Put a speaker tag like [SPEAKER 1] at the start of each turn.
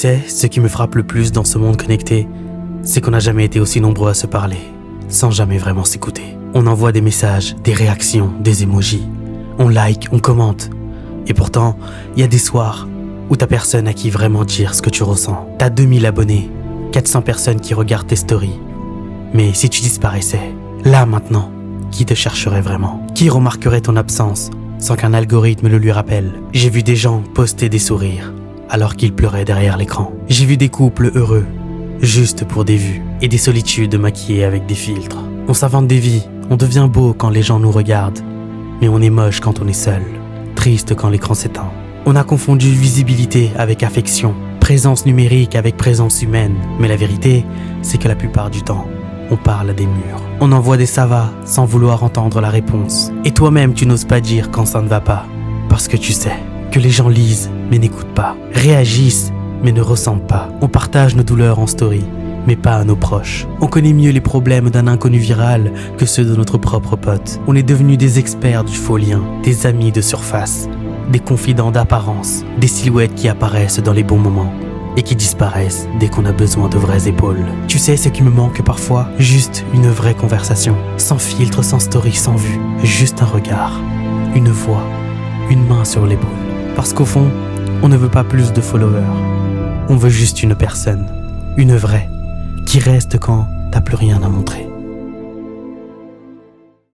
[SPEAKER 1] sais, ce qui me frappe le plus dans ce monde connecté, c'est qu'on n'a jamais été aussi nombreux à se parler, sans jamais vraiment s'écouter. On envoie des messages, des réactions, des emojis. On like, on commente. Et pourtant, il y a des soirs où t'as personne à qui vraiment dire ce que tu ressens. T'as 2000 abonnés, 400 personnes qui regardent tes stories. Mais si tu disparaissais, là maintenant, qui te chercherait vraiment? Qui remarquerait ton absence sans qu'un algorithme le lui rappelle? J'ai vu des gens poster des sourires alors qu'ils pleuraient derrière l'écran. J'ai vu des couples heureux, juste pour des vues, et des solitudes maquillées avec des filtres. On s'invente des vies, on devient beau quand les gens nous regardent, mais on est moche quand on est seul, triste quand l'écran s'éteint. On a confondu visibilité avec affection, présence numérique avec présence humaine, mais la vérité, c'est que la plupart du temps, on parle à des murs. On envoie des ça va sans vouloir entendre la réponse. Et toi-même, tu n'oses pas dire quand ça ne va pas, parce que tu sais que les gens lisent mais n'écoutent pas, réagissent mais ne ressentent pas. On partage nos douleurs en story, mais pas à nos proches. On connaît mieux les problèmes d'un inconnu viral que ceux de notre propre pote. On est devenus des experts du faux lien, des amis de surface, des confidents d'apparence, des silhouettes qui apparaissent dans les bons moments et qui disparaissent dès qu'on a besoin de vraies épaules. Tu sais ce qui me manque parfois? Juste une vraie conversation, sans filtre, sans story, sans vue, juste un regard, une voix, une main sur l'épaule. Parce qu'au fond, on ne veut pas plus de followers, on veut juste une personne, une vraie, qui reste quand t'as plus rien à montrer.